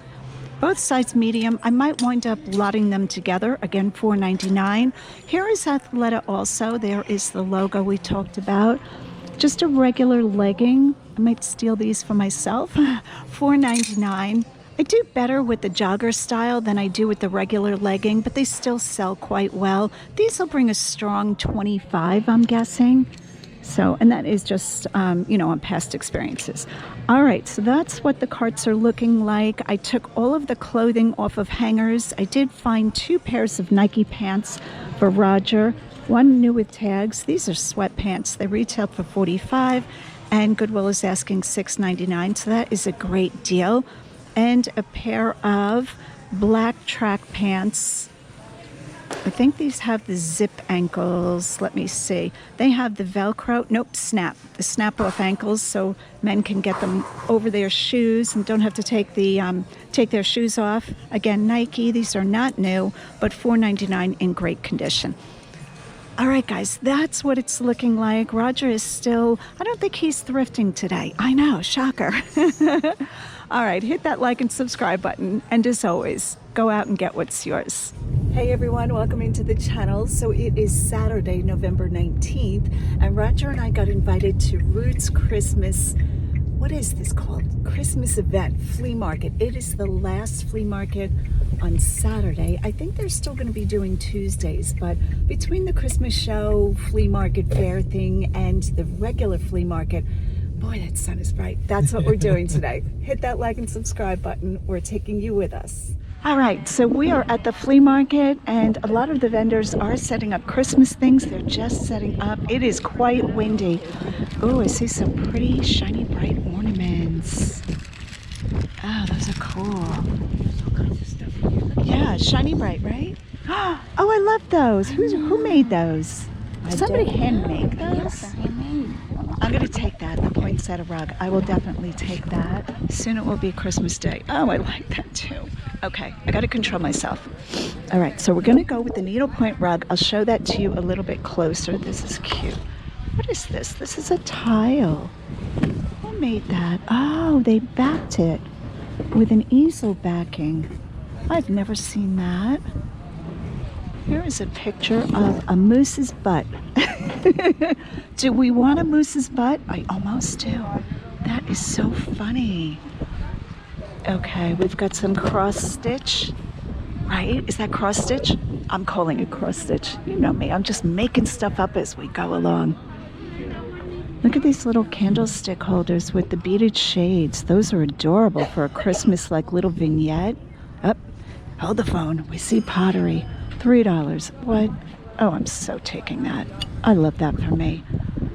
Both size medium. I might wind up lotting them together. Again, $4.99. Here is Athleta also. There is the logo we talked about. Just a regular legging. I might steal these for myself. $4.99. I do better with the jogger style than I do with the regular legging, but they still sell quite well. These will bring a strong 25, I'm guessing. So, and that is just, on past experiences. All right, so that's what the carts are looking like. I took all of the clothing off of hangers. I did find 2 pairs of Nike pants for Roger. One new with tags. These are sweatpants. They retail for $45, and Goodwill is asking $6.99, so that is a great deal. And a pair of black track pants. I think these have the zip ankles. Let me see. They have the Velcro, nope, snap. The snap off ankles, so men can get them over their shoes and don't have to take their shoes off. Again, Nike. These are not new, but $4.99 in great condition. All right, guys, that's what it's looking like. Roger is still, I don't think he's thrifting today. I know, shocker. All right, hit that like and subscribe button. And as always, go out and get what's yours. Hey everyone, welcome into the channel. So it is Saturday, November 19th, and Roger and I got invited to Roots Christmas, what is this called? Christmas event, flea market. It is the last flea market on Saturday. I think they're still going to be doing Tuesdays, but between the Christmas show, flea market fair thing, and the regular flea market, boy, that sun is bright. That's what we're doing today. Hit that like and subscribe button. We're taking you with us. All right, so we are at the flea market, and a lot of the vendors are setting up Christmas things. They're just setting up. It is quite windy. Oh, I see some pretty shiny bright ornaments. Oh, those are cool. There's all kinds of stuff here. Yeah, shiny bright, right? Oh, I love those. Who made those? Did somebody hand make those? Yes, they're handmade. I'm going to take that, the poinsettia rug. I will definitely take that. Soon it will be Christmas Day. Oh, I like that too. Okay, I got to control myself. All right, so we're going to go with the needlepoint rug. I'll show that to you a little bit closer. This is cute. What is this? This is a tile. Who made that? Oh, they backed it with an easel backing. I've never seen that. Here is a picture of a moose's butt. Do we want a moose's butt? I almost do. That is so funny. Okay, we've got some cross stitch, right? Is that cross stitch? I'm calling it cross stitch. You know me, I'm just making stuff up as we go along. Look at these little candlestick holders with the beaded shades. Those are adorable for a Christmas like little vignette. Up, hold the phone. We see pottery. $3. What? Oh, I'm so taking that. I love that for me.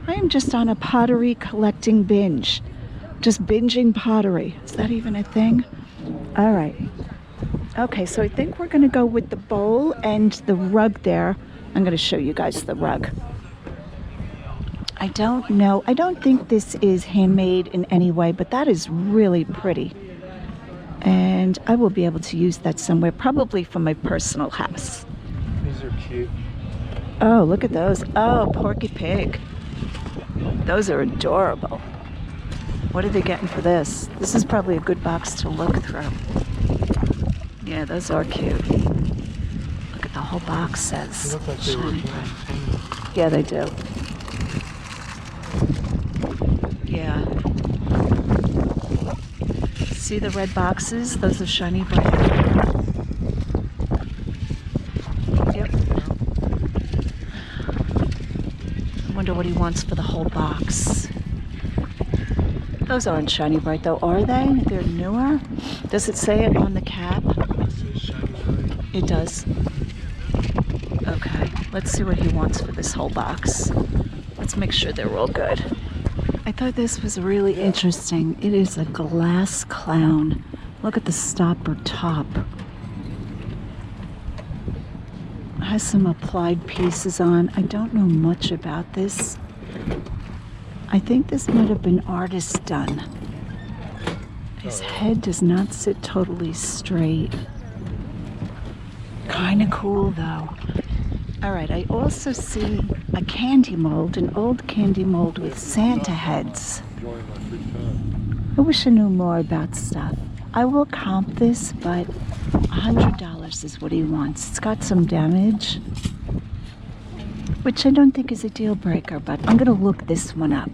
I am just on a pottery collecting binge. Just binging pottery. Is that even a thing? All right. Okay, so I think we're going to go with the bowl and the rug there. I'm going to show you guys the rug. I don't know. I don't think this is handmade in any way, but that is really pretty. And I will be able to use that somewhere, probably for my personal house. These are cute. Oh, look at those. Oh, Porky Pig. Those are adorable. What are they getting for this? This is probably a good box to look through. Yeah, those are cute. Look at the whole box says. They look like they were hand-painted. Yeah, they do. Yeah. See the red boxes? Those are shiny bright. Wonder what he wants for the whole box. Those aren't shiny bright though, are they? They're newer. Does it say it on the cap? It does. Okay, let's see what he wants for this whole box. Let's make sure they're all good. I thought this was really interesting. It is a glass clown. Look at the stopper top. It has some applied pieces on. I don't know much about this. I think this might have been artist done. His head does not sit totally straight. Kind of cool though. All right, I also see a candy mold, an old candy mold with Santa heads. I wish I knew more about stuff. I will comp this, but $100 is what he wants. It's got some damage, which I don't think is a deal breaker, but I'm gonna look this one up.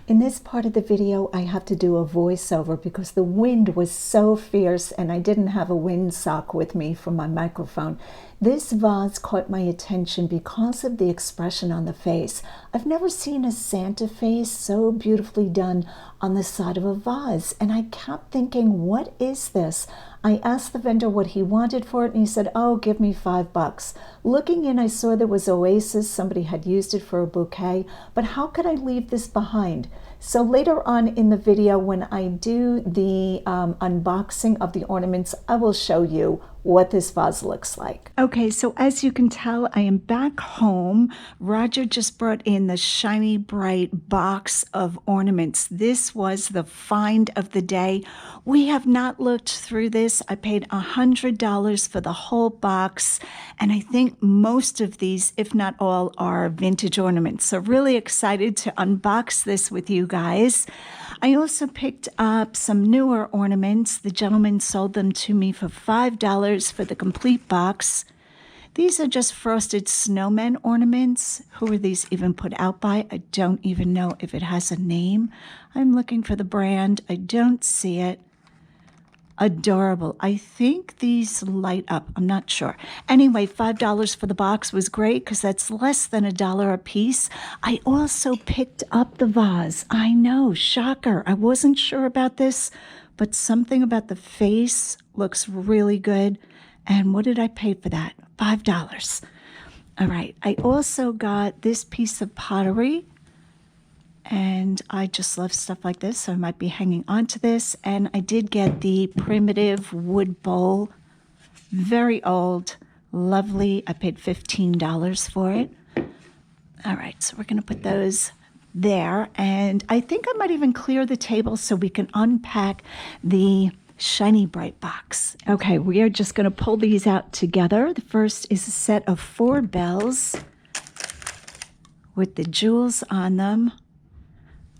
In this part of the video, I have to do a voiceover because the wind was so fierce and I didn't have a windsock with me for my microphone. This vase caught my attention because of the expression on the face. I've never seen a Santa face so beautifully done on the side of a vase, and I kept thinking, what is this? I asked the vendor what he wanted for it, and he said, oh, give me $5. Looking in, I saw there was Oasis. Somebody had used it for a bouquet, but how could I leave this behind? So later on in the video, when I do the unboxing of the ornaments, I will show you what this vase looks like. Okay, so as you can tell, I am back home. Roger just brought in the shiny bright box of ornaments. This was the find of the day. We have not looked through this. I paid $100 for the whole box, and I think most of these, if not all, are vintage ornaments. So really excited to unbox this with you guys. I also picked up some newer ornaments. The gentleman sold them to me for $5 for the complete box. These are just frosted snowmen ornaments. Who are these even put out by? I don't even know if it has a name. I'm looking for the brand. I don't see it. Adorable. I think these light up. I'm not sure. Anyway, $5 for the box was great because that's less than $1 a piece. I also picked up the vase. I know, shocker. I wasn't sure about this, but something about the face looks really good. And what did I pay for that? $5. All right. I also got this piece of pottery. And I just love stuff like this, so I might be hanging on to this. And I did get the primitive wood bowl. Very old, lovely. I paid $15 for it. All right, so we're going to put those there. And I think I might even clear the table so we can unpack the shiny bright box. Okay, we are just going to pull these out together. The first is a set of 4 bells with the jewels on them.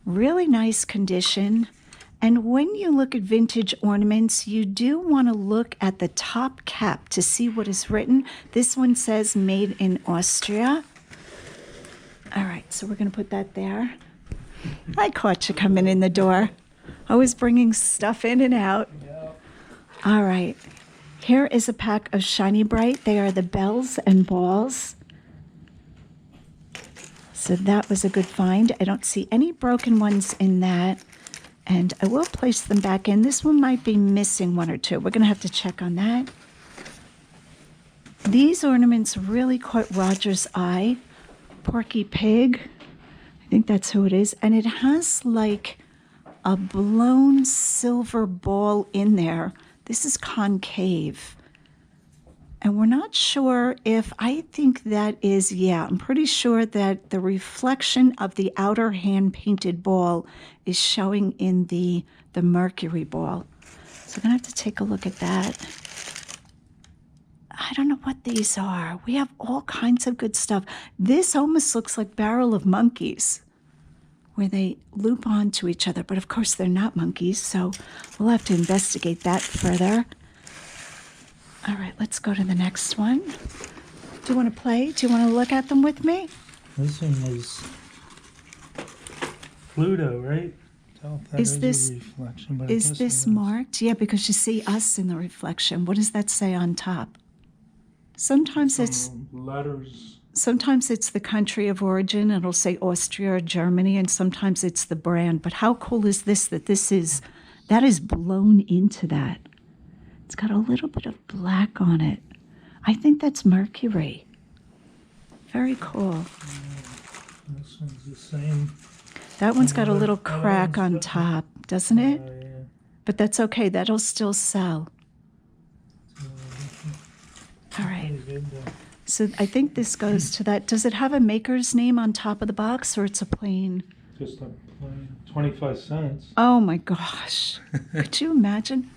Really nice condition. And when you look at vintage ornaments, you do want to look at the top cap to see what is written. This one says made in Austria. All right, so we're going to put that there. I caught you coming in the door. I was bringing stuff in and out. All right, here is a pack of Shiny Bright. They are the bells and balls. So that was a good find. I don't see any broken ones in that. And I will place them back in. This one might be missing 1 or 2. We're going to have to check on that. These ornaments really caught Roger's eye. Porky Pig. I think that's who it is. And it has like a blown silver ball in there. This is concave. And we're not sure if, I think that is, yeah, I'm pretty sure that the reflection of the outer hand-painted ball is showing in the mercury ball. So I'm going to have to take a look at that. I don't know what these are. We have all kinds of good stuff. This almost looks like Barrel of Monkeys, where they loop onto each other. But of course, they're not monkeys, so we'll have to investigate that further. All right, let's go to the next one. Do you want to play? Do you want to look at them with me? This one is Pluto, right? Is this reflection, but is this marked? Yeah, because you see us in the reflection. What does that say on top? Sometimes it's letters. Sometimes it's the country of origin. It'll say Austria or Germany, and sometimes it's the brand. But how cool is this, that that is blown into that? It's got a little bit of black on it. I think that's mercury. Very cool. This one's the same. That one's got a little crack on top, doesn't it? Yeah. But that's okay. That'll still sell. All right. So I think this goes to that. Does it have a maker's name on top of the box, or it's a plain? Just a plain 25 cents. Oh my gosh. Could you imagine?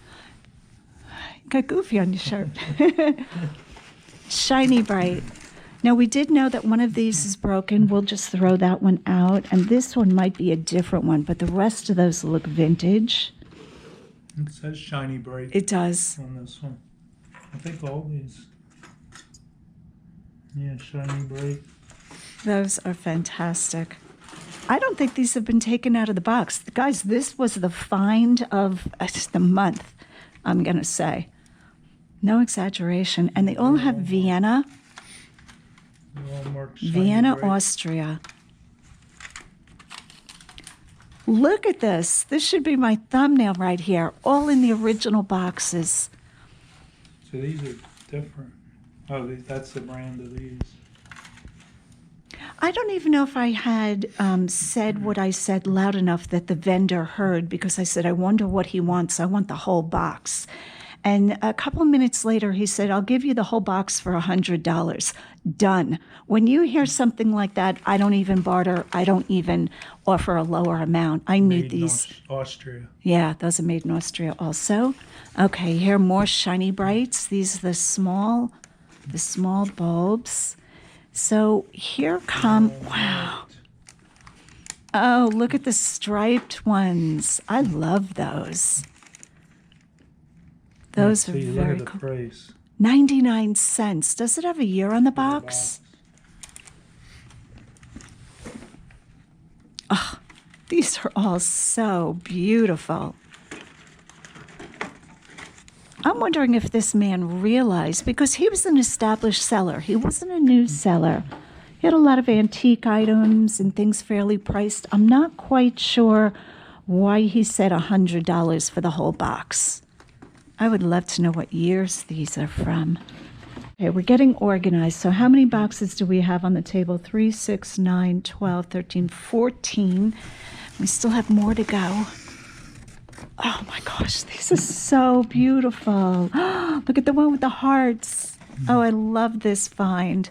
You got Goofy on your shirt. Shiny Brite. Now, we did know that one of these is broken. We'll just throw that one out. And this one might be a different one, but the rest of those look vintage. It says Shiny Brite. It does. On this one. I think all these. Yeah, Shiny Brite. Those are fantastic. I don't think these have been taken out of the box. Guys, this was the find of the month, I'm going to say. No exaggeration. And they all have Vienna. Vienna, Austria. Look at this. This should be my thumbnail right here. All in the original boxes. So these are different. Oh, that's the brand of these. I don't even know if I had said what I said loud enough that the vendor heard, because I said, I wonder what he wants. I want the whole box. And a couple of minutes later, he said, I'll give you the whole box for $100. Done. When you hear something like that, I don't even barter. I don't even offer a lower amount. I knew these. Austria. Yeah, those are made in Austria also. Okay, here are more Shiny Brites. These are the small bulbs. So here come, wow. Oh, look at the striped ones. I love those. Those are very cool. Price. 99 cents. Does it have a year on the box? Oh, these are all so beautiful. I'm wondering if this man realized, because he was an established seller. He wasn't a new seller. He had a lot of antique items and things fairly priced. I'm not quite sure why he said $100 for the whole box. I would love to know what years these are from. Okay, we're getting organized. So how many boxes do we have on the table? 3, 6, 9, 12, 13, 14. We still have more to go. Oh my gosh, these are so beautiful. Look at the one with the hearts. Oh, I love this find.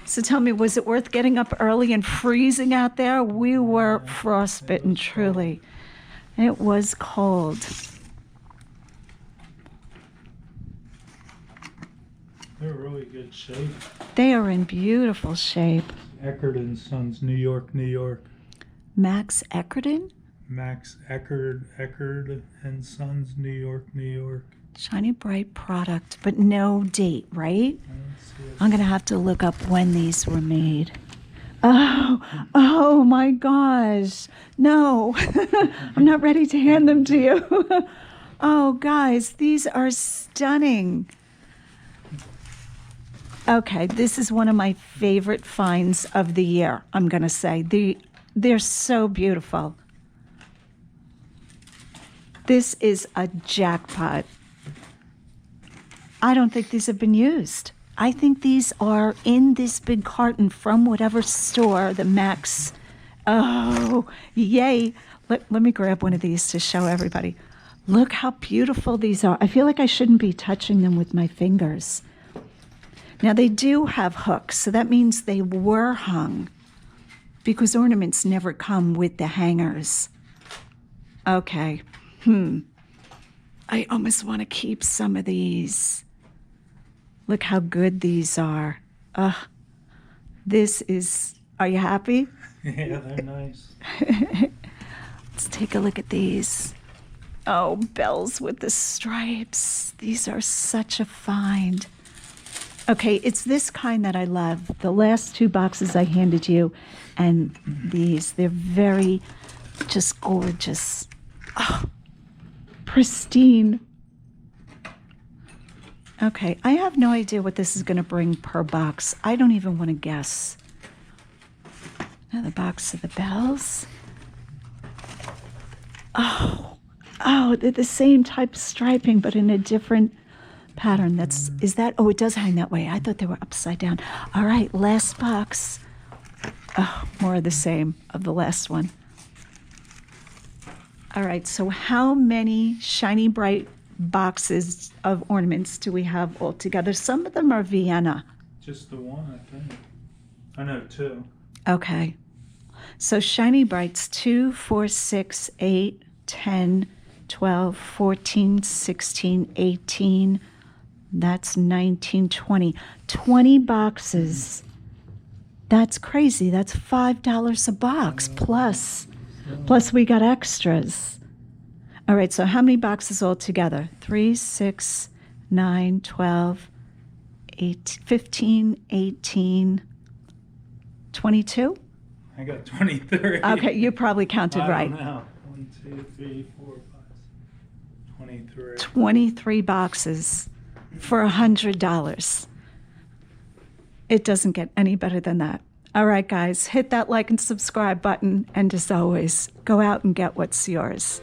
So tell me, was it worth getting up early and freezing out there? We were frostbitten, truly. It was cold. They're really good shape. They are in beautiful shape. Eckerd and Sons, New York, New York. Max Eckerton? Max Eckerd and Sons, New York, New York. Shiny Brite product, but no date, right? I'm going to have to look up when these were made. Oh my gosh. No, I'm not ready to hand them to you. Oh, guys, these are stunning. Okay, this is one of my favorite finds of the year, I'm going to say. They're so beautiful. This is a jackpot. I don't think these have been used. I think these are in this big carton from whatever store, the Max. Oh, yay. Let me grab one of these to show everybody. Look how beautiful these are. I feel like I shouldn't be touching them with my fingers. Now, they do have hooks, so that means they were hung, because ornaments never come with the hangers. Okay. I almost want to keep some of these. Look how good these are. This is, are you happy? Yeah, they're nice. Let's take a look at these. Oh, bells with the stripes. These are such a find. Okay, it's this kind that I love. The last 2 boxes I handed you, and these, they're very just gorgeous. Oh, pristine. Okay, I have no idea what this is going to bring per box. I don't even want to guess. Now the box of the bells. Oh, they're the same type of striping, but in a different pattern. Is that, oh, it does hang that way. I thought they were upside down. All right, last box. Oh, more of the same of the last one. All right, so how many shiny bright boxes of ornaments do we have altogether? Some of them are Vienna. Just the one, I think. I know two. Okay. So shiny brights 2, 4, 6, 8, 10, 12, 14, 16, 18. That's 19, 20. 20 boxes. That's crazy. That's $5 a box plus. Plus we got extras. All right, so how many boxes altogether? 3, 6, 9, 12, 8, 15, 18, 22? I got 23. Okay, you probably counted right. I don't know. 1, 2, 3, 4, 5, 23. 23 boxes for $100. It doesn't get any better than that. All right, guys, hit that like and subscribe button. And as always, go out and get what's yours.